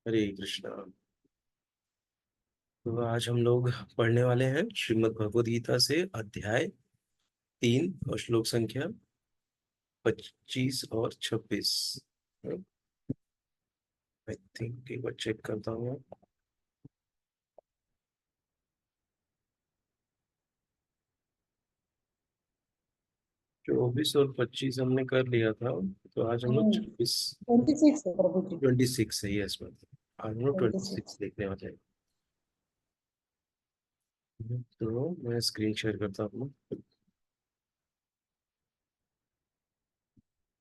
हरे कृष्णा। तो आज हम लोग पढ़ने वाले हैं श्रीमद् भगवद गीता से अध्याय 3 और श्लोक संख्या 25 और 26। आई थिंक एक बार चेक करता हूँ। 24 और 25 हमने कर लिया था, तो आज हम लोग 26। 26 है प्रभु जी। 26 है, यस मैम। आज हम लोग 26 26। देखने वाले हैं। तो मैं स्क्रीन शेयर करता हूँ।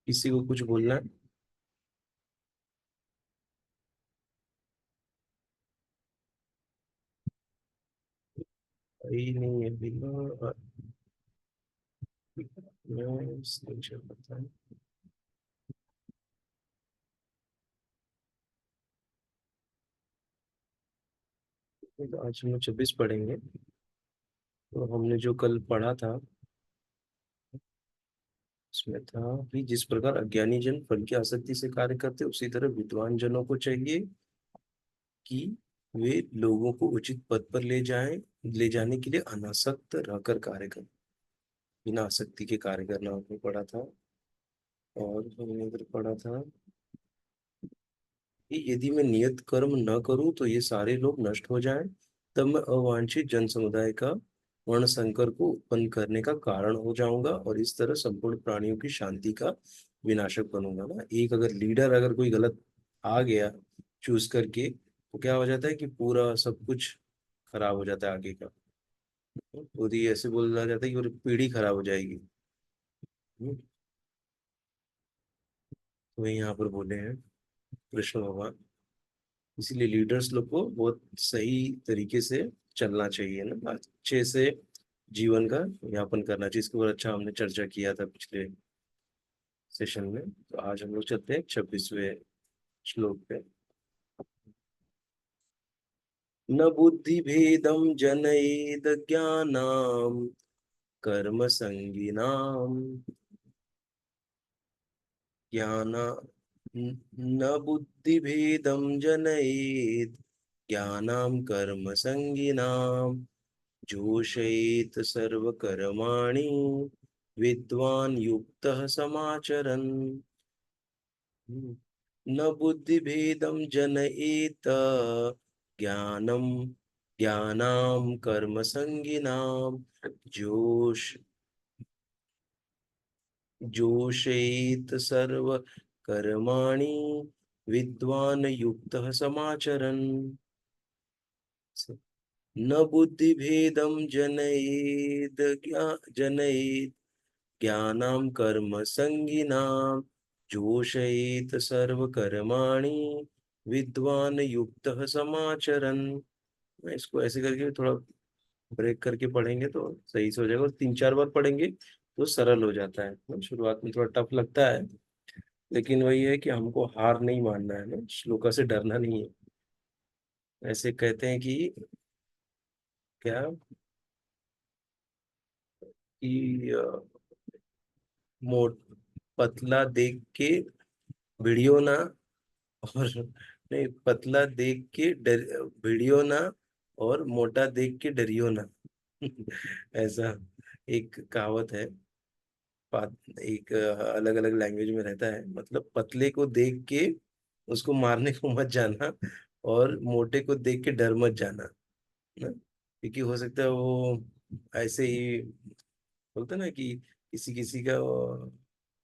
किसी को कुछ बोलना है? ही नहीं है बिना। मैं स्क्रीन शेयर करता हूँ। तो आज हम लोग 26 पढ़ेंगे। तो हमने जो कल पढ़ा था उसमें था कि जिस प्रकार अज्ञानी जन फल की आसक्ति से कार्य करते, उसी तरह विद्वान जनों को चाहिए कि वे लोगों को उचित पद पर ले जाने के लिए अनासक्त रहकर कार्य करें। बिना आसक्ति के कार्य करना हमने पढ़ा था। और हमने इधर पढ़ा था कि यदि मैं नियत कर्म न करूं तो ये सारे लोग नष्ट हो जाएं, तब मैं अवांछित जन समुदाय का वर्ण संकर को उत्पन्न करने का कारण हो जाऊंगा और इस तरह संपूर्ण प्राणियों की शांति का विनाशक बनूंगा ना। एक अगर लीडर अगर कोई गलत आ गया चूज करके, तो क्या हो जाता है कि पूरा सब कुछ खराब हो जाता है आगे का। पूरी ऐसे बोला जाता है कि पूरी पीढ़ी खराब हो जाएगी। तो वही यहाँ पर बोले हैं कृष्ण भगवान। इसीलिए लीडर्स लोग को बहुत सही तरीके से चलना चाहिए ना, अच्छे से जीवन का यापन करना चाहिए। इसके ऊपर अच्छा हमने चर्चा किया था पिछले सेशन में। तो आज हम लोग चलते हैं 26वें श्लोक पे। न बुद्धि भेदम जनयेद ज्ञानाम कर्म संगिनाम ज्ञान न बुद्धि भेदम जनयेद ज्ञानाम कर्म संगिनाम जोषयेत सर्वकर्माणि विद्वान् युक्तः समाचरन्। न बुद्धिभेदं जनयेत ज्ञानं ज्ञानां कर्मसंगिनां जोष जोषयेत सर्वकर्माणि विद्वान् युक्तः समाचरन्। न बुद्धिभेदं जनयेत् ज्ञानां कर्म संगिनां जोषयेत सर्वकर्माणि विद्वान युक्तः समाचरन्। मैं इसको ऐसे करके थोड़ा ब्रेक करके पढ़ेंगे तो सही से हो जाएगा, और 3-4 बार पढ़ेंगे तो सरल हो जाता है ना। शुरुआत में थोड़ा टफ लगता है, लेकिन वही है कि हमको हार नहीं मानना है ना, श्लोका से डरना नहीं है। ऐसे कहते हैं कि क्या कि मोट पतला देख के भिड़ियो ना, और नहीं, पतला देख के डर भिड़ियो ना, और मोटा देख के डरियो ना। ऐसा एक कहावत है। एक अलग अलग लैंग्वेज में रहता है, मतलब पतले को देख के उसको मारने को मत जाना, और मोटे को देख के डर मत जाना ना। क्योंकि हो सकता है वो ऐसे ही बोलते हैं ना कि किसी किसी का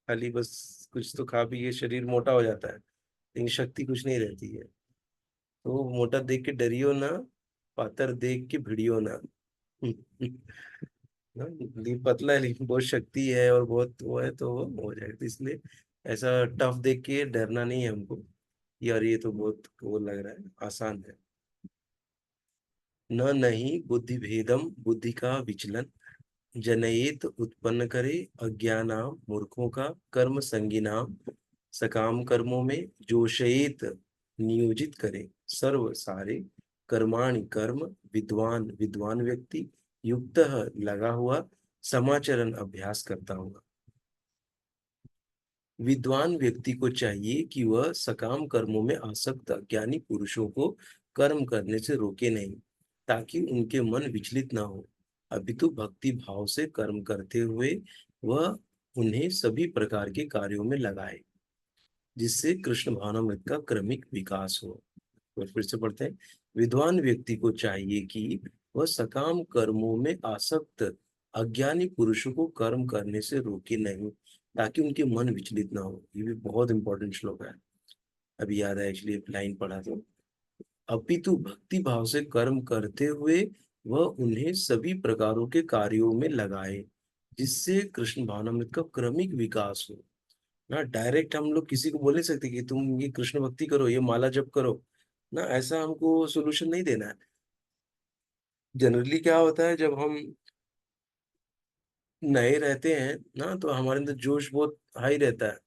खाली बस कुछ तो खा पी के शरीर मोटा हो जाता है, लेकिन शक्ति कुछ नहीं रहती है। तो मोटा देख के डरियो ना, पातर देख के भिड़ियो ना। ना, पतला है लेकिन बहुत शक्ति है और बहुत वो है, तो वो हो जाएगा। तो इसलिए ऐसा टफ देख के डरना नहीं है हमको, यार ये तो बहुत वो लग रहा है, आसान है। न नहीं बुद्धि भेदम, बुद्धि का विचलन जनयेत उत्पन्न करे अज्ञानाम मूर्खों का कर्म संगिनाम सकाम कर्मों में जोशयेत नियोजित करे सर्व सारे कर्माणि कर्म विद्वान विद्वान व्यक्ति युक्त लगा हुआ समाचरण अभ्यास करता हुआ। विद्वान व्यक्ति को चाहिए कि वह सकाम कर्मों में आसक्त अज्ञानी पुरुषों को कर्म करने से रोके नहीं, ताकि उनके मन विचलित ना हो, अपितु भक्ति भाव से कर्म करते हुए वह उन्हें सभी प्रकार के कार्यों में लगाए, जिससे कृष्ण भावनामृत का क्रमिक विकास हो। तो फिर से पढ़ते हैं। विद्वान व्यक्ति को चाहिए कि वह सकाम कर्मों में आसक्त अज्ञानी पुरुषों को कर्म करने से रोके नहीं, ताकि उनके मन विचलित ना हो। ये भी बहुत इंपॉर्टेंट श्लोक है, अभी याद है, एक्चुअली लाइन पढ़ा तो। अपितु भक्ति भाव से कर्म करते हुए वह उन्हें सभी प्रकारों के कार्यों में लगाए, जिससे कृष्ण भावनामृत का क्रमिक विकास हो। ना डायरेक्ट हम लोग किसी को बोल नहीं सकते कि तुम ये कृष्ण भक्ति करो, ये माला जप करो ना, ऐसा हमको सोल्यूशन नहीं देना है। जनरली क्या होता है, जब हम नए रहते हैं ना, तो हमारे अंदर जोश बहुत हाई रहता है,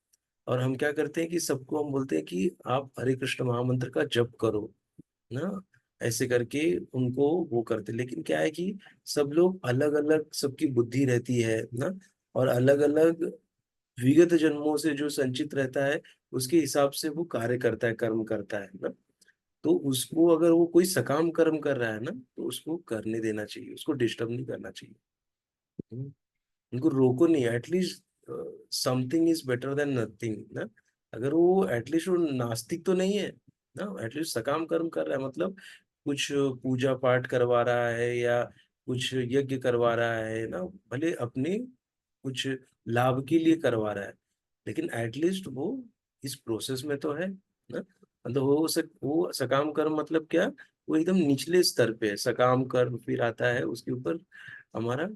और हम क्या करते हैं कि सबको हम बोलते हैं कि आप हरे कृष्ण महामंत्र का जप करो ना, ऐसे करके उनको वो करते। लेकिन क्या है कि सब लोग अलग अलग, सबकी बुद्धि रहती है ना, और अलग अलग विगत जन्मों से जो संचित रहता है, उसके हिसाब से वो कार्य करता है, कर्म करता है ना। तो उसको अगर वो कोई सकाम कर्म कर रहा है ना, तो उसको करने देना चाहिए, उसको डिस्टर्ब नहीं करना चाहिए। हम्म। उनको रोको नहीं, at least something is better than nothing ना। अगर वो एटलीस्ट वो नास्तिक तो नहीं है ना, एटलीस्ट सकाम कर्म कर रहा है, मतलब कुछ पूजा पाठ करवा रहा है या कुछ यज्ञ करवा रहा है ना, भले अपने कुछ लाभ के लिए करवा रहा है, लेकिन एटलीस्ट वो इस प्रोसेस में तो है ना। मतलब वो सकाम कर्म मतलब क्या, वो एकदम निचले स्तर पे है सकाम कर्म, फिर आता है उसके ऊपर हमारा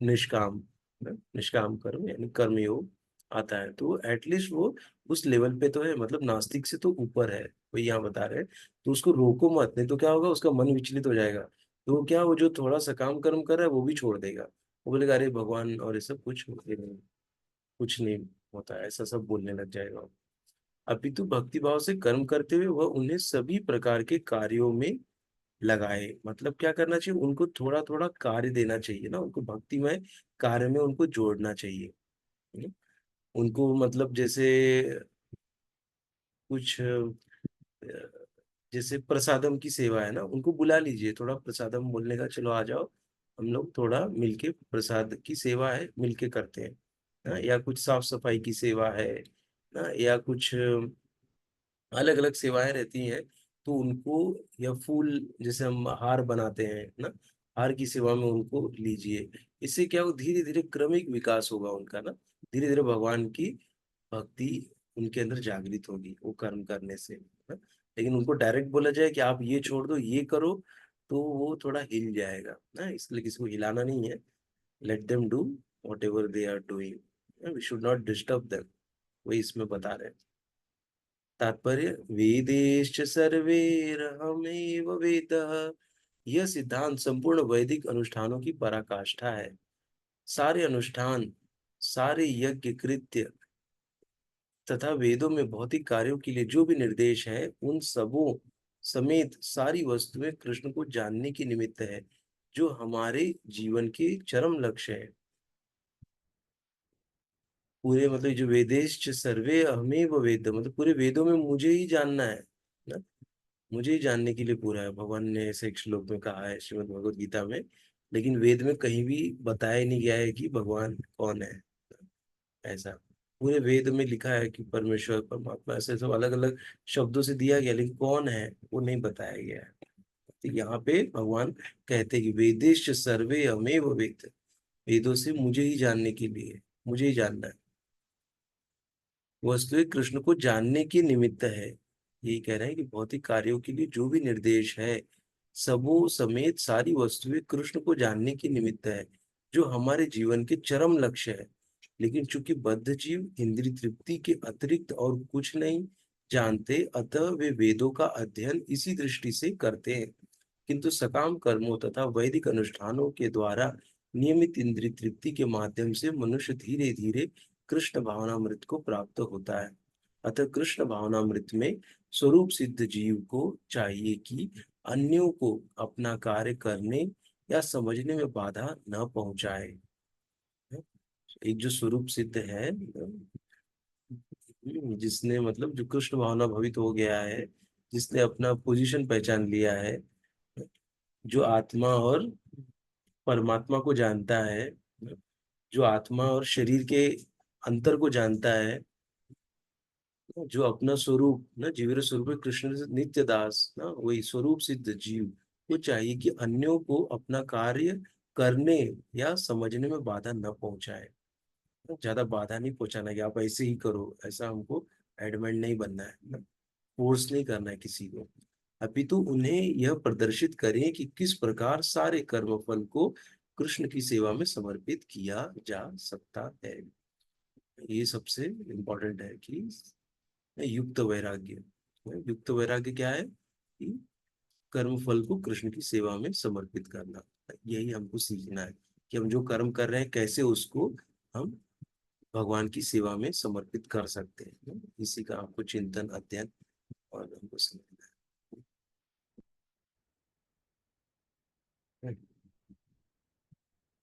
निष्काम, निष्काम कर्म यानी कर्मयोग आता है। तो एटलीस्ट वो उस लेवल पे तो है, मतलब नास्तिक से तो ऊपर है, वो यहाँ बता रहे हैं। तो उसको रोको मत, नहीं तो क्या होगा, उसका मन विचलित हो जाएगा। तो क्या, वो जो थोड़ा सा काम कर्म कर रहा है वो भी छोड़ देगा, वो बोलेगा अरे भगवान और ये सब कुछ होते नहीं, कुछ नहीं होता है, ऐसा सब बोलने लग जाएगा। अपितु भक्ति भाव से कर्म करते हुए वह उन्हें सभी प्रकार के कार्यों में लगाए, मतलब क्या करना चाहिए, उनको थोड़ा थोड़ा कार्य देना चाहिए ना, उनको भक्तिमय कार्य में उनको जोड़ना चाहिए। हम्म। उनको मतलब जैसे कुछ जैसे प्रसादम की सेवा है ना, उनको बुला लीजिए, थोड़ा प्रसादम बोलने का, चलो आ जाओ, हम लोग थोड़ा मिलके प्रसाद की सेवा है मिलके करते हैं ना, या कुछ साफ सफाई की सेवा है ना, या कुछ अलग अलग सेवाएं रहती हैं, तो उनको, या फूल जैसे हम हार बनाते हैं ना, हार की सेवा में उनको लीजिए। इससे क्या हो, धीरे धीरे क्रमिक विकास होगा उनका ना, धीरे धीरे भगवान की भक्ति उनके अंदर जागृत होगी वो कर्म करने से ना। लेकिन उनको डायरेक्ट बोला जाए कि आप ये छोड़ दो ये करो, तो वो थोड़ा हिल जाएगा ना, इसलिए किसी को हिलाना नहीं है। Let them do whatever they are doing, we should not disturb them, वही इसमें बता रहे हैं। तात्पर्य, वेदेश्च सर्वैरहमेव वेदः, यह सिद्धांत संपूर्ण वैदिक अनुष्ठानों की पराकाष्ठा है। सारे अनुष्ठान, सारे यज्ञ कृत्य तथा वेदों में भौतिक कार्यों के लिए जो भी निर्देश है, उन सबों समेत सारी वस्तुएं कृष्ण को जानने की निमित्त है, जो हमारे जीवन के चरम लक्ष्य है। पूरे मतलब जो वेदेश्च सर्वे अहमेव वेद, मतलब पूरे वेदों में मुझे ही जानना है ना, मुझे ही जानने के लिए पूरा है, भगवान ने ऐसे एक श्लोक में कहा है श्रीमद् भगवद गीता में। लेकिन वेद में कहीं भी बताया नहीं गया है कि भगवान कौन है, ऐसा। पूरे वेद में लिखा है कि परमेश्वर परमात्मा, ऐसे सब अलग अलग शब्दों से दिया गया, लेकिन कौन है वो नहीं बताया गया है। तो यहाँ पे भगवान कहते हैं कि वेदेश सर्वे अमेव वेद, वेदों से मुझे ही जानने के लिए, मुझे ही जानना है। वस्तुएं कृष्ण को जानने के निमित्त है, यही कह रहे हैं कि भौतिक कार्यों के लिए जो भी निर्देश है, सबों समेत सारी वस्तुएं कृष्ण को जानने के निमित्त है, जो हमारे जीवन के चरम लक्ष्य है। लेकिन चूंकि बद्ध जीव इंद्रिय तृप्ति के अतिरिक्त और कुछ नहीं जानते, अतः वे वेदों का अध्ययन इसी दृष्टि से करते हैं। किंतु सकाम कर्मों तथा वैदिक अनुष्ठानों के द्वारा नियमित इंद्रिय तृप्ति के माध्यम से मनुष्य धीरे धीरे कृष्ण भावनामृत को प्राप्त होता है। अतः कृष्ण भावनामृत में स्वरूप सिद्ध जीव को चाहिए कि अन्यों को अपना कार्य करने या समझने में बाधा न पहुंचाए। एक जो स्वरूप सिद्ध है, जिसने मतलब जो कृष्ण भावना भवित हो गया है, जिसने अपना पोजीशन पहचान लिया है, जो आत्मा और परमात्मा को जानता है, जो आत्मा और शरीर के अंतर को जानता है, जो अपना स्वरूप ना जीवेर स्वरूप है, कृष्ण से नित्य दास ना, वही स्वरूप सिद्ध जीव को चाहिए कि अन्यों को अपना कार्य करने या समझने में बाधा न पहुंचाए। ज्यादा बाधा नहीं पहुंचाना कि आप ऐसे ही करो, ऐसा हमको एडमेंट नहीं बनना है ना, फोर्स नहीं करना है किसी को, अपितु उन्हें यह प्रदर्शित करें कि किस प्रकार सारे कर्म फल को कृष्ण की सेवा में समर्पित किया जा सकता है। ये सबसे इम्पोर्टेंट है कि युक्त वैराग्य। युक्त वैराग्य क्या है कि कर्म फल को कृष्ण की सेवा में समर्पित करना। यही हमको सीखना है कि हम जो कर्म कर रहे हैं कैसे उसको हम भगवान की सेवा में समर्पित कर सकते हैं। इसी का आपको चिंतन अध्ययन और हमको समझना है।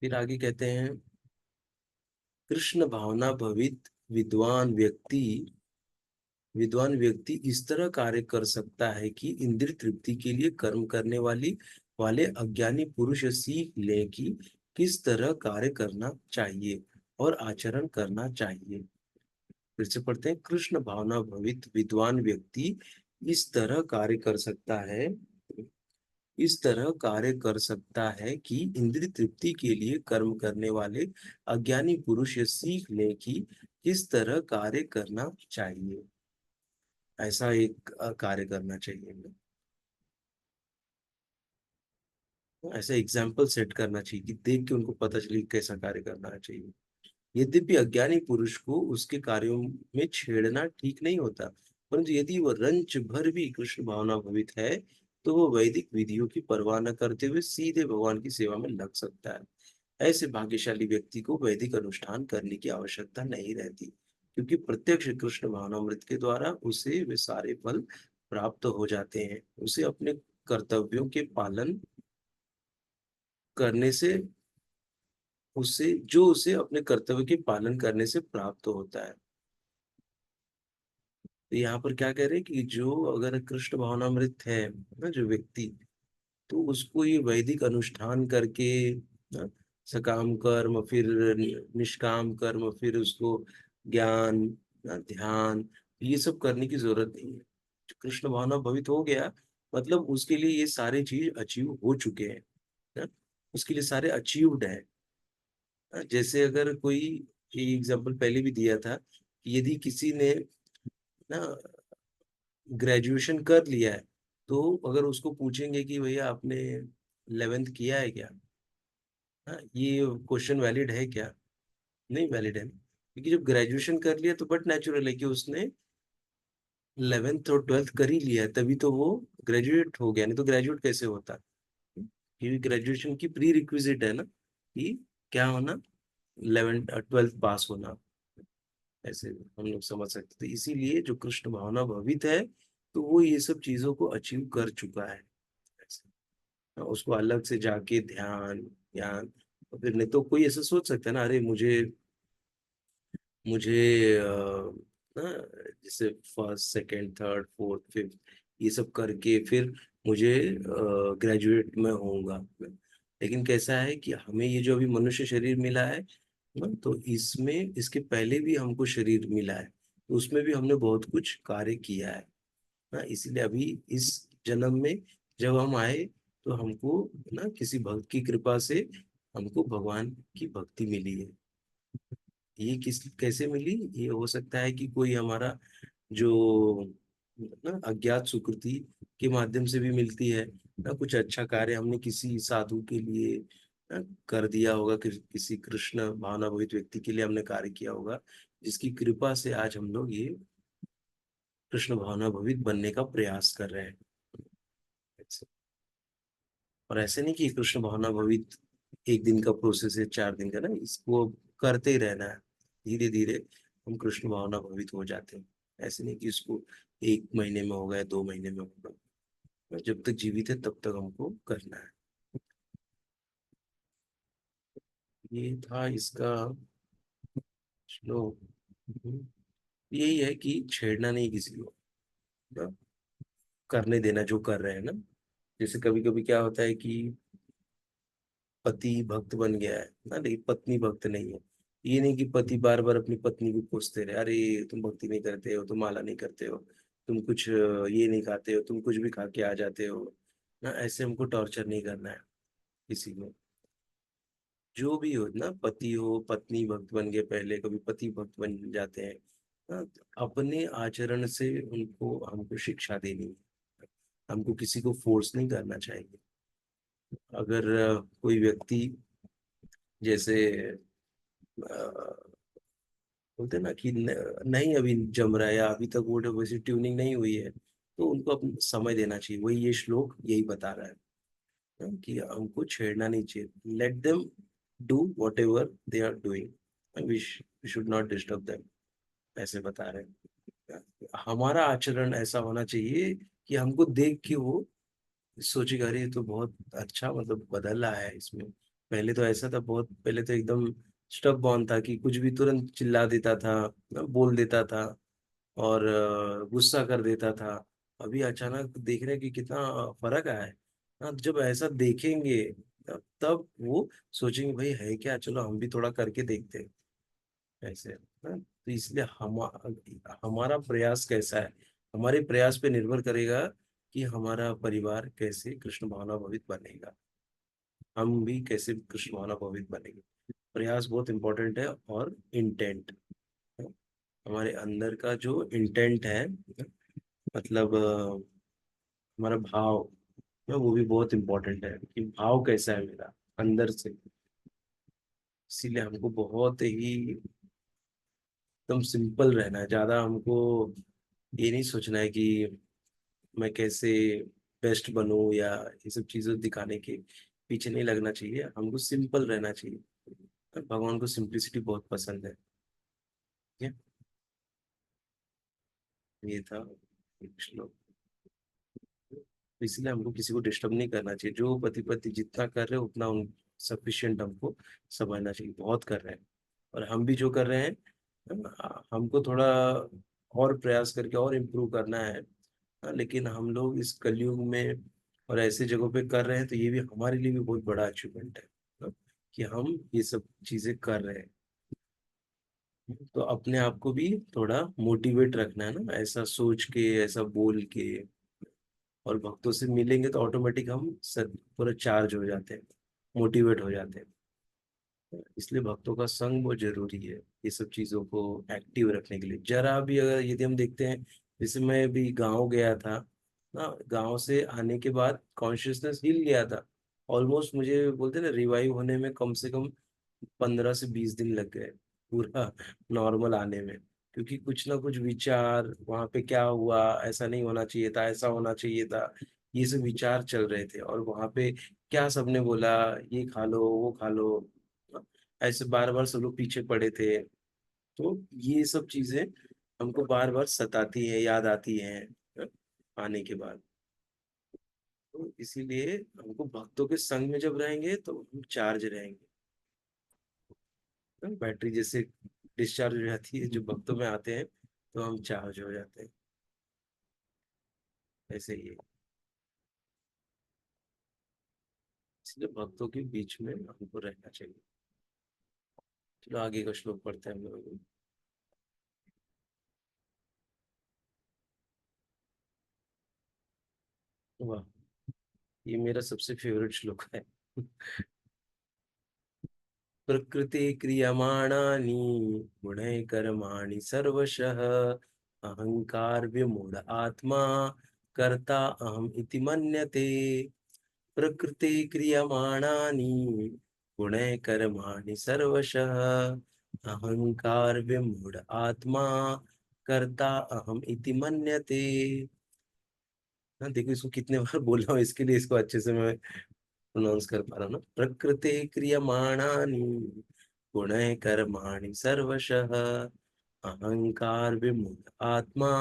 फिर आगे कहते हैं, कृष्ण भावना भवित विद्वान व्यक्ति इस तरह कार्य कर सकता है कि इंद्रिय तृप्ति के लिए कर्म करने वाले अज्ञानी पुरुष सीख ले कि किस तरह कार्य करना चाहिए और आचरण करना चाहिए। फिर से पढ़ते हैं, कृष्ण भावना भवित विद्वान व्यक्ति इस तरह कार्य कर सकता है, इस तरह कार्य कर सकता है कि इंद्रिय तृप्ति के लिए कर्म करने वाले अज्ञानी पुरुष ये सीख ले कि किस तरह कार्य करना चाहिए। ऐसा एक कार्य करना चाहिए ना, ऐसा एग्जाम्पल सेट करना चाहिए कि देख के उनको पता चले कि कैसा कार्य करना चाहिए। यद्यपि अज्ञानी पुरुष को उसके कार्यों में छेड़ना ठीक नहीं होता, परंतु यदि वह रंच भर भी कृष्ण भावना भवित है तो वह वैदिक विधियों की परवाह न करते हुए सीधे भगवान की सेवा में लग सकता है। ऐसे भाग्यशाली व्यक्ति को वैदिक अनुष्ठान करने की आवश्यकता नहीं रहती, क्योंकि प्रत्यक्ष कृष्ण भावनामृत के द्वारा उसे वे सारे फल प्राप्त हो जाते हैं। उसे अपने कर्तव्यों के पालन करने से उसे अपने कर्तव्य के पालन करने से प्राप्त होता है। तो यहाँ पर क्या कह रहे हैं कि जो अगर कृष्ण भावनामृत है ना जो व्यक्ति, तो उसको ये वैदिक अनुष्ठान करके ना, सकाम कर्म फिर निष्काम कर्म फिर उसको ज्ञान ना, ध्यान, ये सब करने की जरूरत नहीं है। जो कृष्ण भावना भवित हो गया मतलब उसके लिए ये सारे चीज अचीव हो चुके हैं ना, उसके लिए सारे अचीव्ड है। जैसे अगर कोई, ये एग्जाम्पल पहले भी दिया था कि यदि किसी ने ना ग्रेजुएशन कर लिया है, तो अगर उसको पूछेंगे कि भैया आपने 11th किया है क्या, हाँ ये क्वेश्चन वैलिड है क्या, नहीं वैलिड है, क्योंकि जब ग्रेजुएशन कर लिया तो बट नेचुरल है कि उसने 11th और 12th कर ही लिया है, तभी तो वो ग्रेजुएट हो गया, नहीं तो ग्रेजुएट कैसे होता। क्योंकि ग्रेजुएशन की प्री रिक्विजिट है ना कि क्या होना, 11th 12th पास होना, ऐसे हम लोग समझ सकते थे। इसीलिए जो कृष्ण भावना भवित है तो वो ये सब चीजों को अचीव कर चुका है। ऐसे उसको अलग से जाके ध्यान ज्ञान, और फिर नहीं तो कोई ऐसा सोच सकता है ना, अरे मुझे मुझे ना जैसे first second third fourth fifth ये सब करके फिर मुझे ग्रेजुएट में होऊंगा। लेकिन कैसा है कि हमें ये जो अभी मनुष्य शरीर मिला है ना, तो इसमें इसके पहले भी हमको शरीर मिला है, तो उसमें भी हमने बहुत कुछ कार्य किया है ना। इसीलिए अभी इस जन्म में जब हम आए तो हमको ना किसी भक्त की कृपा से हमको भगवान की भक्ति मिली है। ये किस कैसे मिली, ये हो सकता है कि कोई हमारा जो ना अज्ञात सुकृति के माध्यम से भी मिलती है ना, कुछ अच्छा कार्य हमने किसी साधु के लिए ना कर दिया होगा, किसी कृष्ण भावनाभवित व्यक्ति के लिए हमने कार्य किया होगा, जिसकी कृपा से आज हम लोग ये कृष्ण भावनाभवित बनने का प्रयास कर रहे हैं। और ऐसे नहीं कि कृष्ण भावनाभवित एक दिन का प्रोसेस है, 4 दिन का ना, इसको करते ही रहना है। धीरे धीरे हम कृष्ण भावना भवित हो जाते हैं। ऐसे नहीं कि इसको 1 महीने में होगा या 2 महीने में होगा, जब तक जीवित है तब तक हमको करना है। ये था इसका श्लोक। यही है कि छेड़ना नहीं किसी को ना, करने देना जो कर रहे हैं ना। जैसे कभी कभी क्या होता है कि पति भक्त बन गया है ना, लेकिन पत्नी भक्त नहीं है। ये नहीं कि पति बार बार अपनी पत्नी को कोसते रहे, अरे तुम भक्ति नहीं करते हो, तुम माला नहीं करते हो, तुम कुछ ये नहीं खाते हो, तुम कुछ भी खा के आ जाते हो ना। ऐसे हमको टॉर्चर नहीं करना है किसी को। जो भी हो ना, पति हो पत्नी भक्त बन गए, पहले कभी पति भक्त बन जाते हैं ना, तो अपने आचरण से उनको हमको शिक्षा देनी है। हमको किसी को फोर्स नहीं करना चाहिए। अगर कोई व्यक्ति जैसे बोलते हैं ना कि नहीं अभी जम रहा है या अभी तक वो वैसी ट्यूनिंग नहीं हुई है, तो उनको अपना समय देना चाहिए। वही ये श्लोक यही बता रहा है ना, कि हमको छेड़ना नहीं चाहिए। Let them do whatever they are doing, we should not disturb them, ऐसे बता रहे हैं। हमारा आचरण ऐसा होना चाहिए कि हमको देख के वो सोचेगा अरे ये तो बहुत अच्छा मतलब बदल रहा है इसमें। पहले तो ऐसा था, बहुत पहले तो एकदम स्टक बॉर्न था कि कुछ भी तुरंत चिल्ला देता था, बोल देता था और गुस्सा कर देता था। अभी अचानक देख रहे हैं कि कितना फर्क आया है। हाँ, जब ऐसा देखेंगे तब वो सोचेंगे भाई है क्या, चलो हम भी थोड़ा करके देखते हैं ऐसे ना। तो इसलिए हमारा प्रयास कैसा है, हमारे प्रयास पे निर्भर करेगा कि हमारा परिवार कैसे कृष्ण भावना भवित बनेगा, हम भी कैसे कृष्ण भावना भवित बनेंगे। प्रयास बहुत इंपॉर्टेंट है, और इंटेंट, हमारे अंदर का जो इंटेंट है, मतलब हमारा भाव है, वो भी बहुत इंपॉर्टेंट है कि भाव कैसा है मेरा अंदर से। इसीलिए हमको बहुत ही एकदम सिंपल रहना है। ज्यादा हमको ये नहीं सोचना है कि मैं कैसे बेस्ट बनूं, या ये सब चीजें दिखाने के पीछे नहीं लगना चाहिए। हमको सिंपल रहना चाहिए। भगवान को सिंप्लिसिटी बहुत पसंद है। ठीक है? ये था एक श्लोक। इसलिए हमको किसी को डिस्टर्ब नहीं करना चाहिए। जो पति पति जितना कर रहे हैं उतना उन सफिशियंट हमको समझना चाहिए, बहुत कर रहे हैं। और हम भी जो कर रहे हैं, हमको थोड़ा और प्रयास करके और इम्प्रूव करना है। लेकिन हम लोग इस कलयुग में और ऐसे जगहों पे कर रहे हैं, तो ये भी हमारे लिए भी बहुत बड़ा अचीवमेंट है कि हम ये सब चीजें कर रहे हैं। तो अपने आप को भी थोड़ा मोटिवेट रखना है ना, ऐसा सोच के ऐसा बोल के। और भक्तों से मिलेंगे तो ऑटोमेटिक हम सब पूरा चार्ज हो जाते हैं, मोटिवेट हो जाते हैं। इसलिए भक्तों का संग बहुत जरूरी है ये सब चीजों को एक्टिव रखने के लिए। जरा भी अगर यदि हम देखते हैं, जैसे मैं भी गांव गया था ना, गांव से आने के बाद कॉन्शियसनेस हिल गया था। ऑलमोस्ट मुझे बोलते हैं ना रिवाइव होने में कम से कम 15 से 20 दिन लग गए, पूरा नॉर्मल आने में। क्योंकि कुछ ना कुछ विचार वहां पे क्या हुआ, ऐसा नहीं होना चाहिए था, ऐसा होना चाहिए था, ये सब विचार चल रहे थे। और वहां पे क्या सबने बोला, ये खा लो वो खा लो, ऐसे बार बार सब लोग पीछे पड़े थे। तो ये सब चीजें हमको बार बार सताती है, याद आती हैं आने के बाद। तो इसीलिए हमको भक्तों के संग में जब रहेंगे तो हम चार्ज रहेंगे। तो बैटरी जैसे डिस्चार्ज हो जाती है, जो भक्तों में आते हैं तो हम चार्ज हो जाते हैं। ऐसे ही है। इसलिए भक्तों के बीच में हमको रहना चाहिए। चलो आगे का श्लोक पढ़ते हैं हम लोग। वाह, ये मेरा सबसे फेवरेट श्लोक है। प्रकृति क्रियमाणानि गुणैः कर्माणि सर्वशः अहंकार विमूढ़ आत्मा कर्ता अहम इति मन्यते। प्रकृति क्रियमाणानि गुणैः कर्माणि सर्वशः अहंकार विमूढ़ आत्मा कर्ता अहम इति मन्यते। हाँ देखो, इसको कितने बार बोला हूँ, इसके लिए इसको अच्छे से मैं प्रोनाउंस कर पा रहा हूँ ना। प्रकृते क्रियमाणानि गुणैः कर्माणि सर्वशः अहंकार विमूढ़ आत्मा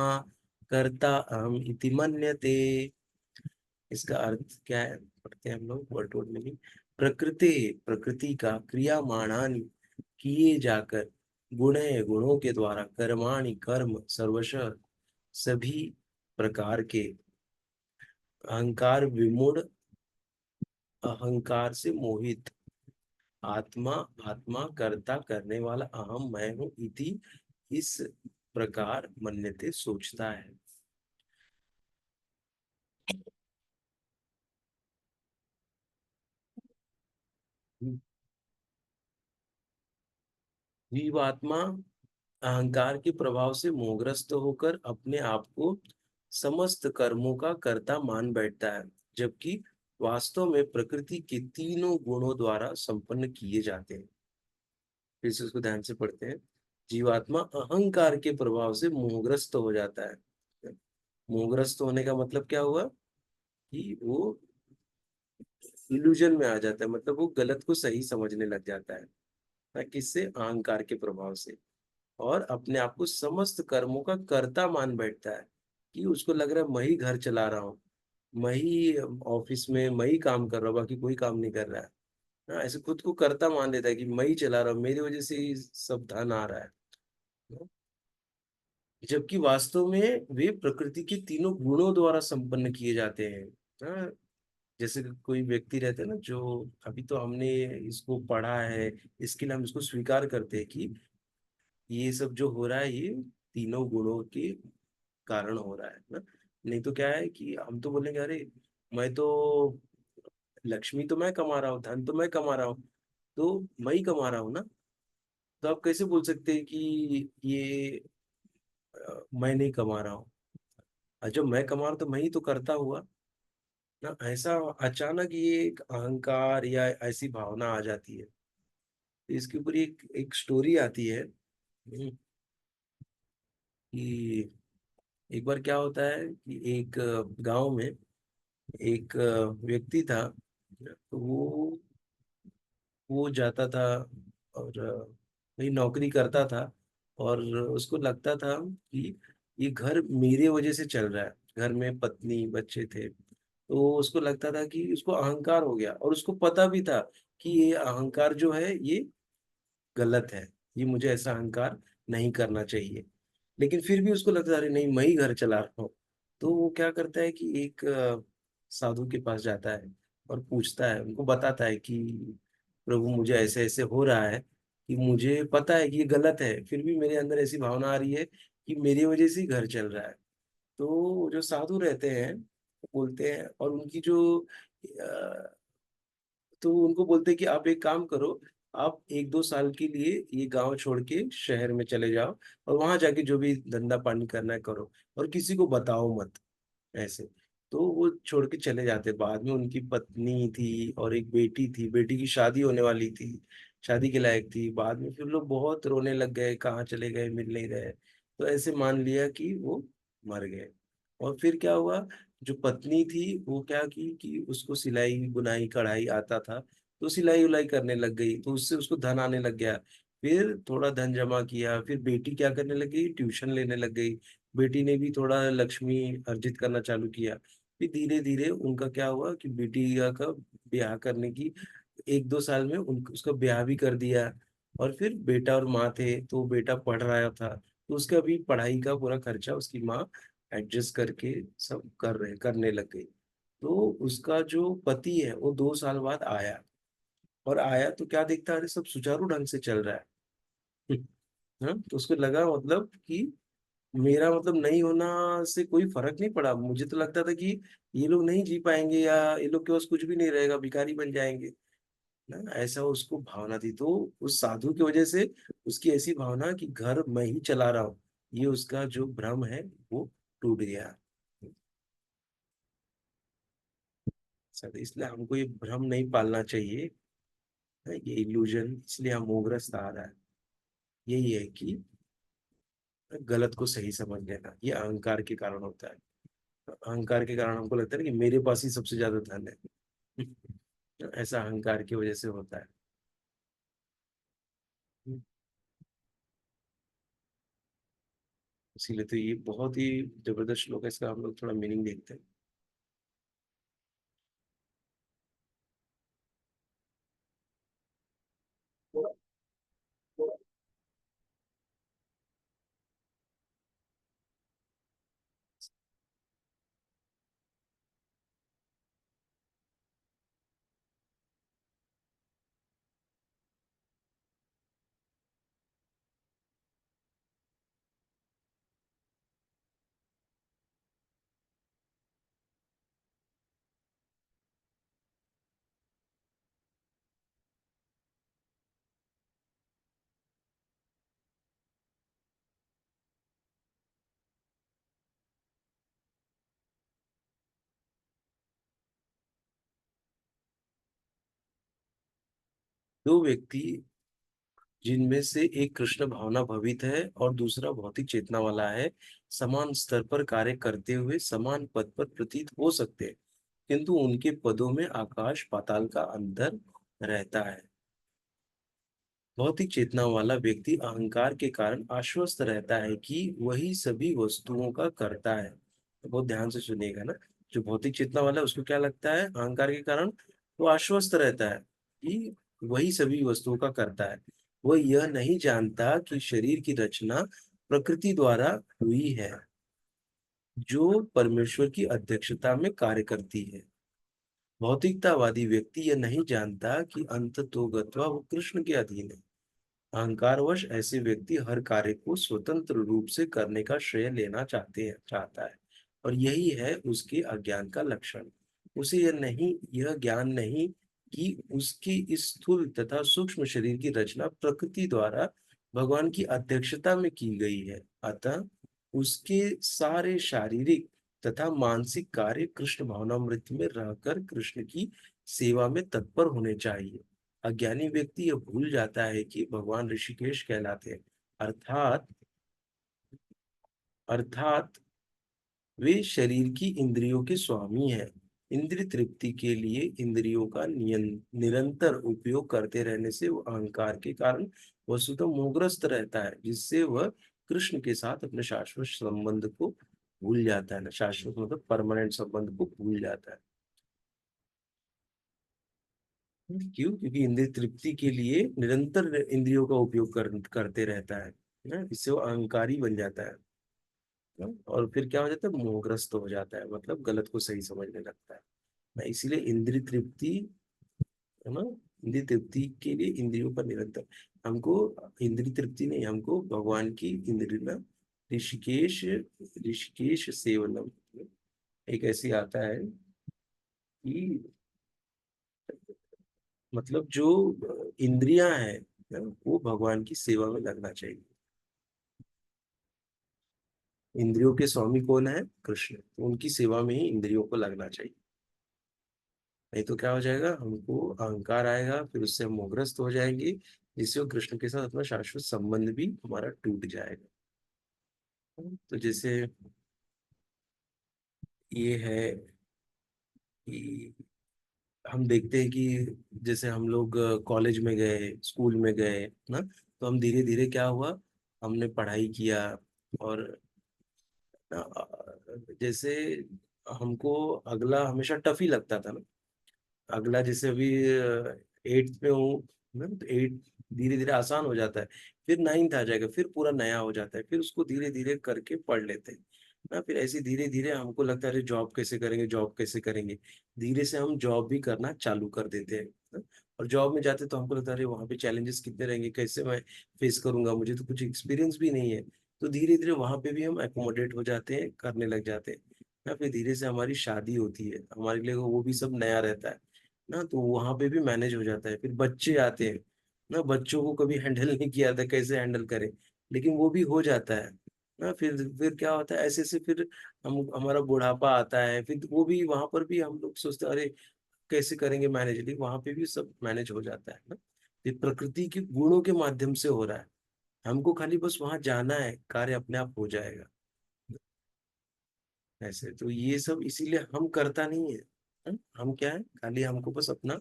कर्ता अहम इति मन्यते। इसका अर्थ क्या है, पढ़ते हैं हम लोग वर्ड वर्ड में। प्रकृति, प्रकृति का क्रियामाणानि किए जाकर, गुण है, गुणों के द्वारा, कर्माणि कर्म सर्वशः सभी प्रकार के, अहंकार विमूढ़, अहंकार से मोहित, आत्मा, आत्मा कर्ता करने वाला, अहम मैं हूं इति, इस प्रकार मन्यते सोचता है। जीवात्मा अहंकार के प्रभाव से मोहग्रस्त होकर अपने आप को समस्त कर्मों का कर्ता मान बैठता है, जबकि वास्तव में प्रकृति के तीनों गुणों द्वारा संपन्न किए जाते हैं। फिर से उसको ध्यान से पढ़ते हैं। जीवात्मा अहंकार के प्रभाव से मोहग्रस्त हो जाता है। मोहग्रस्त होने का मतलब क्या हुआ कि वो इल्यूजन में आ जाता है, मतलब वो गलत को सही समझने लग जाता है ना, किससे? अहंकार के प्रभाव से। और अपने आप को समस्त कर्मों का कर्ता मान बैठता है, कि उसको लग रहा है मैं ही घर चला रहा हूँ, मैं ही ऑफिस में मैं ही काम कर रहा हूँ, बाकी कोई काम नहीं कर रहा है। हाँ, ऐसे खुद को कर्ता मान लेता है कि मैं ही चला रहा हूँ, मेरी वजह से ही सब धन आ रहा है। जबकि वास्तव में वे प्रकृति के तीनों गुणों द्वारा संपन्न किए जाते हैं। हाँ, जैसे कि कोई व्यक्ति रहते हैं ना, जो अभी तो हमने इसको पढ़ा है, इसके लिए हम इसको स्वीकार करते हैं कि ये सब जो हो रहा है ये तीनों गुणों के कारण हो रहा है ना। नहीं तो क्या है कि हम तो बोलेंगे अरे मैं तो, लक्ष्मी तो मैं कमा रहा हूँ, धन तो मैं कमा रहा हूँ, तो मैं ही कमा रहा हूँ ना। तो आप कैसे बोल सकते हैं कि ये मैं नहीं कमा रहा हूँ? और जब मैं कमा रहा हूँ तो मैं ही तो करता हुआ ना। ऐसा अचानक ये एक अहंकार या ऐसी भावना आ जाती है। तो इसके ऊपर एक एक स्टोरी आती है कि एक बार क्या होता है कि एक गांव में एक व्यक्ति था। तो वो जाता था और वही नौकरी करता था, और उसको लगता था कि ये घर मेरे वजह से चल रहा है। घर में पत्नी बच्चे थे, तो उसको लगता था कि उसको अहंकार हो गया, और उसको पता भी था कि ये अहंकार जो है ये गलत है, ये मुझे ऐसा अहंकार नहीं करना चाहिए। लेकिन फिर भी उसको लगता है अरे नहीं मैं ही घर चला रहा हूँ। तो वो क्या करता है कि एक साधु के पास जाता है और पूछता है, उनको बताता है कि प्रभु मुझे ऐसे ऐसे हो रहा है, कि मुझे पता है कि ये गलत है, फिर भी मेरे अंदर ऐसी भावना आ रही है कि मेरी वजह से ही घर चल रहा है। तो जो साधु रहते हैं बोलते हैं, और उनकी जो तो उनको बोलते हैं कि आप एक काम करो, आप 1-2 साल के लिए ये गांव छोड़ के शहर में चले जाओ, और वहां जाके जो भी धंधा पानी करना है करो, और किसी को बताओ मत, ऐसे। तो वो छोड़ के चले जाते। बाद में उनकी पत्नी थी और एक बेटी थी, बेटी की शादी होने वाली थी, शादी के लायक थी। बाद में फिर लोग बहुत रोने लग गए, कहाँ चले गए, मिल नहीं रहे। तो ऐसे मान लिया कि वो मर गए। और फिर क्या हुआ, जो पत्नी थी वो क्या की कि उसको सिलाई बुनाई कढ़ाई आता था, तो सिलाई उलाई करने लग गई, तो उससे उसको धन आने लग गया। फिर थोड़ा धन जमा किया, फिर बेटी क्या करने लगी, ट्यूशन लेने लग गई। बेटी ने भी थोड़ा लक्ष्मी अर्जित करना चालू किया। फिर धीरे धीरे उनका क्या हुआ कि बेटी का ब्याह करने की 1-2 साल में उसका ब्याह भी कर दिया। और फिर बेटा और माँ थे, तो बेटा पढ़ रहा था, तो उसका भी पढ़ाई का पूरा खर्चा उसकी माँ एडजस्ट करके सब करने लग गई। तो उसका जो पति है वो 2 साल बाद आया, और आया तो क्या देखता है, अरे सब सुचारू ढंग से चल रहा है। हाँ, तो उसको लगा मतलब कि मेरा मतलब नहीं होना से कोई फर्क नहीं पड़ा। मुझे तो लगता था कि ये लोग नहीं जी पाएंगे, या ये लोग के पास कुछ भी नहीं रहेगा, भिखारी बन जाएंगे ना, ऐसा उसको भावना थी। तो उस साधु की वजह से उसकी ऐसी भावना कि घर मैं ही चला रहा हूँ, ये उसका जो भ्रम है वो टूट गया। सर इसलिए हमको ये भ्रम नहीं पालना चाहिए, ये इल्यूजन, इसलिए हम मोहग्रस्त आ रहा है। यही है कि गलत को सही समझ लेना, ये अहंकार के कारण होता है। अहंकार के कारण हमको लगता है ना कि मेरे पास ही सबसे ज्यादा धन है। ऐसा अहंकार की वजह से होता है। इसीलिए तो ये बहुत ही जबरदस्त श्लोक है, इसका हम लोग थोड़ा मीनिंग देखते हैं। दो व्यक्ति जिनमें से एक कृष्ण भावना भवित है और दूसरा भौतिक चेतना वाला है, समान स्तर पर कार्य करते हुए समान पद पर प्रतीत हो सकते हैं, किंतु उनके पदों में आकाश पाताल का अंतर रहता है। भौतिक चेतना वाला व्यक्ति अहंकार के कारण आश्वस्त रहता है कि वही सभी वस्तुओं का करता है। तो बहुत ध्यान से सुनिएगा ना। जो भौतिक चेतना वाला है उसको क्या लगता है, अहंकार के कारण वो आश्वस्त रहता है कि वही सभी वस्तुओं का करता है। वह यह नहीं जानता कि शरीर की रचना प्रकृति द्वारा हुई है, जो परमेश्वर की अध्यक्षता में कार्य करती है। भौतिकतावादी व्यक्ति यह नहीं जानता कि अंततोगत्वा वो कृष्ण के अधीन है। अहंकारवश ऐसे व्यक्ति हर कार्य को स्वतंत्र रूप से करने का श्रेय लेना चाहता है, और यही है उसके अज्ञान का लक्षण। उसे यह ज्ञान नहीं कि उसकी इस स्थूल तथा सूक्ष्म शरीर की रचना प्रकृति द्वारा भगवान की अध्यक्षता में की गई है। अतः उसके सारे शारीरिक तथा मानसिक कार्य कृष्ण भावनामृत में रहकर कृष्ण की सेवा में तत्पर होने चाहिए। अज्ञानी व्यक्ति यह भूल जाता है कि भगवान ऋषिकेश कहलाते हैं, अर्थात अर्थात वे शरीर की इंद्रियों के स्वामी हैं। इंद्रिय तृप्ति के लिए इंद्रियों का निरंतर उपयोग करते रहने से वह अहंकार के कारण वस्तुतः मोहग्रस्त रहता है, जिससे वह कृष्ण के साथ अपने शाश्वत संबंध को भूल जाता है ना। शाश्वत मतलब परमानेंट संबंध को भूल जाता है। क्यों? क्योंकि इंद्रिय तृप्ति के लिए निरंतर इंद्रियों का उपयोग करते रहता है ना, इससे वो अहंकारी बन जाता है ना? और फिर क्या हो जाता है, मोहग्रस्त हो जाता है, मतलब गलत को सही समझने लगता है ना। इसीलिए इंद्रिय तृप्ति है ना, इंद्रिय तृप्ति के लिए इंद्रियों पर निरंतर हमको, इंद्रिय तृप्ति नहीं, हमको भगवान की इंद्रिय ना, ऋषिकेश ऋषिकेश सेवनम, एक ऐसी आता है कि मतलब जो इंद्रियां हैं ना, वो भगवान की सेवा में लगना चाहिए। इंद्रियों के स्वामी कौन है, कृष्ण, तो उनकी सेवा में ही इंद्रियों को लगना चाहिए। नहीं तो क्या हो जाएगा, हमको अहंकार आएगा, फिर उससे हम मोहग्रस्त हो जाएंगे, जिससे वो कृष्ण के साथ अपना शाश्वत संबंध भी हमारा टूट जाएगा। तो जैसे ये है कि हम देखते हैं कि जैसे हम लोग कॉलेज में गए, स्कूल में गए ना, तो हम धीरे धीरे क्या हुआ, हमने पढ़ाई किया, और जैसे हमको अगला हमेशा टफ ही लगता था ना। अगला जैसे अभी 8th में हूँ ना, तो 8 धीरे धीरे आसान हो जाता है, फिर 9th आ जाएगा, फिर पूरा नया हो जाता है, फिर उसको धीरे धीरे करके पढ़ लेते हैं ना। फिर ऐसे धीरे धीरे हमको लगता है अरे जॉब कैसे करेंगे, जॉब कैसे करेंगे। धीरे से हम जॉब भी करना चालू कर देते हैं ना? और जॉब में जाते तो हमको लगता है अरे वहाँ पे चैलेंजेस कितने रहेंगे, कैसे मैं फेस करूंगा, मुझे तो कुछ एक्सपीरियंस भी नहीं है। तो धीरे धीरे वहां पे भी हम एकोमोडेट हो जाते हैं, करने लग जाते हैं ना। फिर धीरे से हमारी शादी होती है, हमारे लिए वो भी सब नया रहता है ना, तो वहां पे भी मैनेज हो जाता है। फिर बच्चे आते हैं ना, बच्चों को कभी हैंडल नहीं किया था, कैसे हैंडल करें, लेकिन वो भी हो जाता है ना। फिर क्या होता है, ऐसे से फिर हम हमारा बुढ़ापा आता है, फिर वो भी वहां पर भी हम लोग सोचते हैं अरे कैसे करेंगे मैनेज, लेकिन वहां पे भी सब मैनेज हो जाता है ना। ये प्रकृति के गुणों के माध्यम से हो रहा है, हमको खाली बस वहां जाना है, कार्य अपने आप हो जाएगा। ऐसे तो ये सब इसीलिए हम करता नहीं है, हम क्या है, खाली हमको बस अपना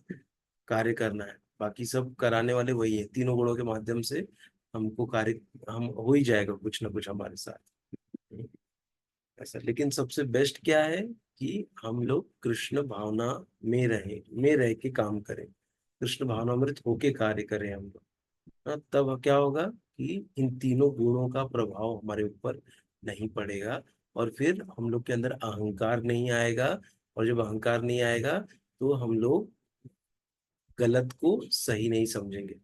कार्य करना है, बाकी सब कराने वाले वही है, तीनों गुणों के माध्यम से हमको कार्य, हम हो ही जाएगा कुछ ना कुछ हमारे साथ ऐसा। लेकिन सबसे बेस्ट क्या है कि हम लोग कृष्ण भावना में रह के काम करें, कृष्ण भावनामृत होके कार्य करें हम लोग। हाँ, तब क्या होगा कि इन तीनों गुणों का प्रभाव हमारे ऊपर नहीं पड़ेगा, और फिर हम लोग के अंदर अहंकार नहीं आएगा। और जब अहंकार नहीं आएगा तो हम लोग गलत को सही नहीं समझेंगे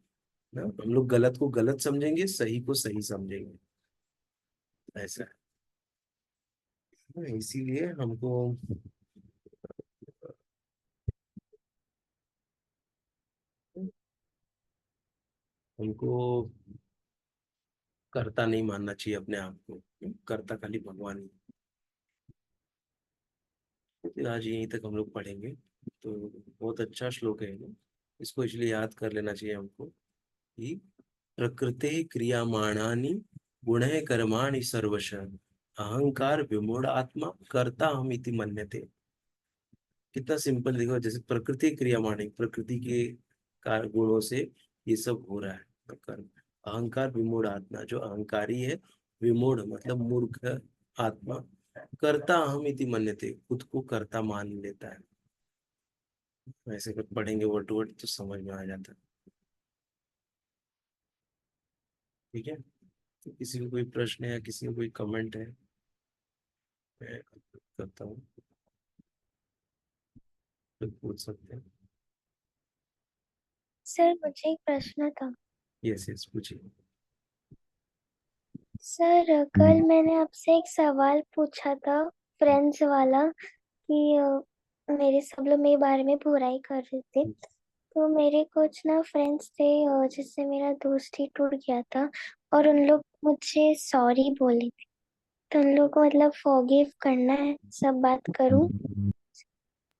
ना, हम लोग गलत को गलत समझेंगे, सही को सही समझेंगे। ऐसा है, इसीलिए हमको हमको कर्ता नहीं मानना चाहिए अपने आप को, कर्ता खाली भगवान ही। तो फिर आज यहीं तक हम लोग पढ़ेंगे। तो बहुत अच्छा श्लोक है ये। इसको इसलिए याद कर लेना चाहिए हमको कि प्रकृते क्रियामाणानि गुणः कर्माणि सर्वशः अहंकार विमूढ़ आत्मा कर्ता हम इति मन्यते। कितना सिंपल देखो, जैसे प्रकृति क्रियामाणी, प्रकृति के गुणों से ये सब हो रहा है, तो कर्म। अहंकार विमूढ़ आत्मा, जो अहंकारी है, विमूढ़ मतलब मूर्ख आत्मा, कर्ता हम इति मन्यते, खुद को कर्ता मान लेता है। वैसे अगर पढ़ेंगे वर्ड टू वर्ड तो समझ में आ जाता है। ठीक है, तो किसी को कोई प्रश्न है या किसी को कोई कमेंट है, मैं करता हूँ, तो पूछ सकते हैं। सर मुझे एक प्रश्न था। यस यस, पूछिए। सर कल मैंने आपसे एक सवाल पूछा था फ्रेंड्स वाला कि मेरे सब लोग मेरे बारे में बुराई कर रहे थे, तो मेरे कुछ ना फ्रेंड्स थे जिससे मेरा दोस्ती टूट गया था और उन लोग मुझे सॉरी बोले थे, तो उन लोग को मतलब फॉरगिव करना है, सब बात करूं?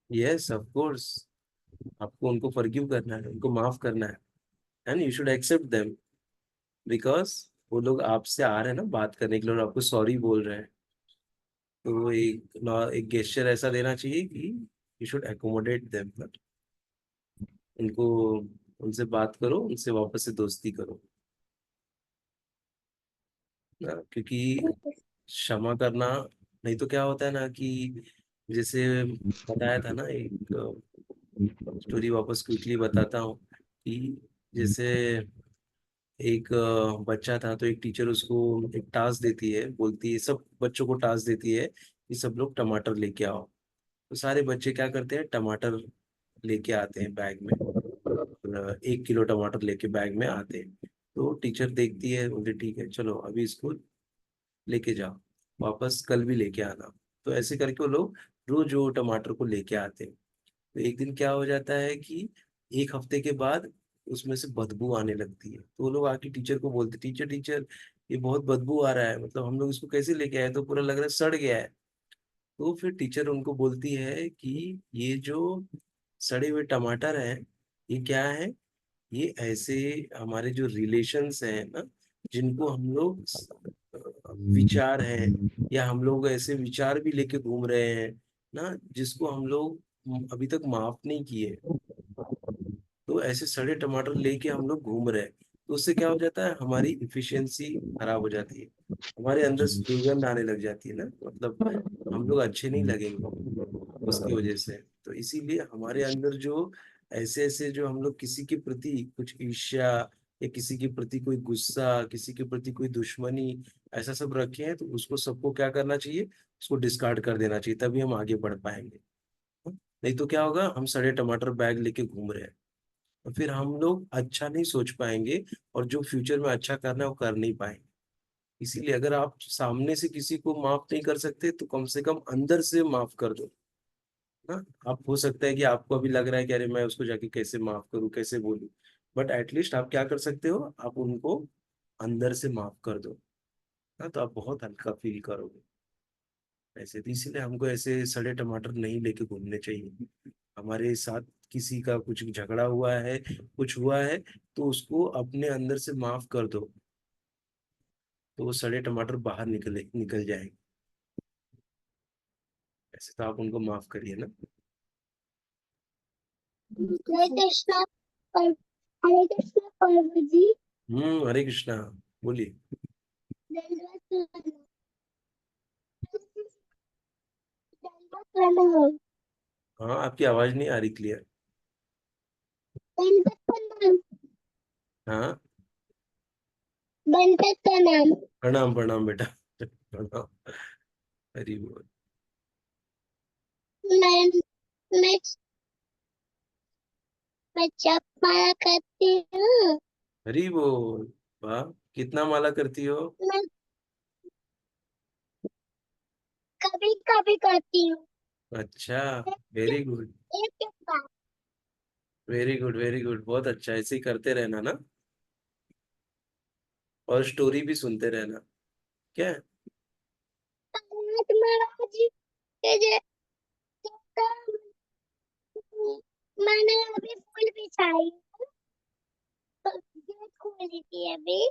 यस ऑफ कोर्स, आपको उनको फॉरगिव करना है, उनको माफ करना है, and you should accept them, because वो लोग आपसे आ रहे हैं ना बात करने के लिए और आपको सॉरी बोल रहे हैं। तो एक गेस्चर ऐसा देना चाहिए कि यू शुड एकोमोडेट देम, उनको, उनसे बात करो, उनसे वापस से दोस्ती करो ना, क्योंकि क्षमा करना, नहीं तो क्या होता है ना कि जैसे बताया था ना, एक स्टोरी वापस क्विकली बताता हूँ कि जैसे एक बच्चा था, तो एक टीचर उसको एक टास्क देती है, बोलती है सब बच्चों को टास्क देती है कि सब लोग टमाटर लेके आओ। तो सारे बच्चे क्या करते हैं, टमाटर लेके आते हैं बैग में, 1 किलो टमाटर लेके बैग में आते हैं। तो टीचर देखती है, बोलते ठीक है चलो अभी इसको लेके जाओ, वापस कल भी लेके आना। तो ऐसे करके वो लोग रोज वो टमाटर को लेके आते हैं। तो एक दिन क्या हो जाता है कि एक हफ्ते के बाद उसमें से बदबू आने लगती है, तो वो लोग आके टीचर को बोलते, टीचर टीचर ये बहुत बदबू आ रहा है, मतलब हम लोग इसको कैसे लेके आए, तो पूरा लग रहा है सड़ गया है। तो फिर टीचर उनको बोलती है कि ये जो सड़े हुए टमाटर हैं, ये क्या है, ये ऐसे हमारे जो रिलेशंस हैं ना, जिनको हम लोग विचार है, या हम लोग ऐसे विचार भी लेके घूम रहे हैं ना, जिसको हम लोग अभी तक माफ नहीं किए, तो ऐसे सड़े टमाटर लेके हम लोग घूम रहे हैं। तो उससे क्या हो जाता है, हमारी इफिशियंसी खराब हो जाती है, हमारे अंदर से दुर्गंध आने लग जाती है ना, मतलब हम लोग अच्छे नहीं लगेंगे उसकी वजह से। तो इसीलिए हमारे अंदर जो ऐसे ऐसे जो हम लोग किसी के प्रति कुछ ईर्ष्या, या किसी के प्रति कोई गुस्सा, किसी के प्रति कोई दुश्मनी, ऐसा सब रखे हैं, तो उसको सबको क्या करना चाहिए, उसको डिस्कार्ड कर देना चाहिए, तभी हम आगे बढ़ पाएंगे। नहीं तो क्या होगा, हम सड़े टमाटर बैग लेके घूम रहे हैं, तो फिर हम लोग अच्छा नहीं सोच पाएंगे, और जो फ्यूचर में अच्छा करना है वो कर नहीं पाएंगे। इसीलिए अगर आप सामने से किसी को माफ नहीं कर सकते, तो कम से कम अंदर से माफ कर दो ना। आप, हो सकता है कि आपको अभी लग रहा है कि अरे मैं उसको जाके कैसे माफ करूं, कैसे बोलूं, बट एटलीस्ट आप क्या कर सकते हो, आप उनको अंदर से माफ कर दो ना, तो आप बहुत हल्का फील करोगे। ऐसे तो इसीलिए हमको ऐसे सड़े टमाटर नहीं लेके घूमने चाहिए। हमारे साथ किसी का कुछ झगड़ा हुआ है, कुछ हुआ है, तो उसको अपने अंदर से माफ कर दो, तो वो सड़े टमाटर बाहर निकले निकल जाएंगे। ऐसे तो आप उनको माफ करिए ना। हरे कृष्णा। हरे कृष्णा प्रभु जी। हरे कृष्णा, बोलिए। दंडवत प्रणाम। हाँ, आपकी आवाज नहीं आ रही क्लियर। दंडवत प्रणाम। हाँ, दंडवत प्रणाम। प्रणाम प्रणाम बेटा, प्रणाम। हरी बोल। मैं मैं मैं जप माला करती हूँ। हरी बोल। वाह, कितना माला करती हो। मैं कभी कभी करती हूँ। अच्छा, वेरी गुड, एक एक बार। वेरी गुड वेरी गुड, बहुत अच्छा, ऐसे ही करते रहना ना, और स्टोरी भी सुनते रहना, क्या। आज महाराज जी के मैंने अभी फूल बिछाया आई तो गेट खोली थी अभी,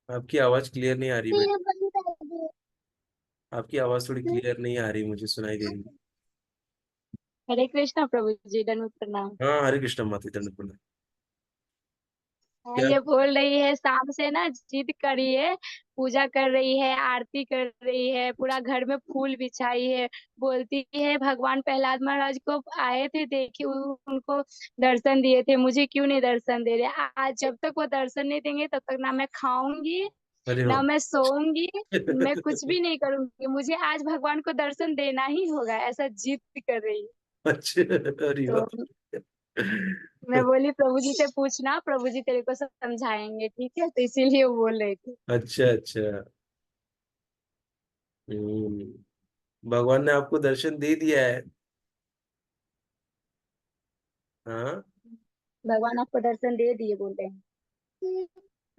आपकी आवाज क्लियर नहीं आ रही बेटा। फिर बंद कर दी। आपकी आवाज थोड़ी क्लियर नहीं आ रही, मुझे सुनाई दे रही है। हरे कृष्णा प्रभु जी, दंडवत प्रणाम। हाँ, हरे कृष्ण माता दंड। क्या? ये बोल रही है शाम से ना जिद करी है, पूजा कर रही है, आरती कर रही है, पूरा घर में फूल बिछाई है। बोलती है भगवान प्रहलाद महाराज को आए थे, देखी उनको दर्शन दिए थे, मुझे क्यों नहीं दर्शन दे रहे। आज जब तक वो दर्शन नहीं देंगे तब तक ना मैं खाऊंगी, अरे ना वाह। मैं सोऊंगी, मैं कुछ भी नहीं करूंगी, मुझे आज भगवान को दर्शन देना ही होगा, ऐसा जिद कर रही है। अच्छा, अरे तो वाह। मैं बोली प्रभु जी से पूछना, प्रभु जी तेरे को समझाएंगे, ठीक है, तो इसीलिए वो बोल रही थी। अच्छा अच्छा। भगवान ने आपको दर्शन दे दिया है। हाँ। भगवान आपको दर्शन दे दिए बोल रहे हैं।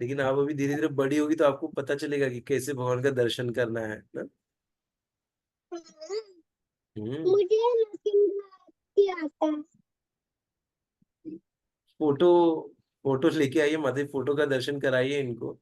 लेकिन आप अभी धीरे धीरे बड़ी होगी तो आपको पता चलेगा कि कैसे भगवान का दर्शन करना है ना। हम्म। मुझे नरसिंह आता है। फोटो फोटो लेके आइए, माता फोटो का दर्शन कराइए इनको।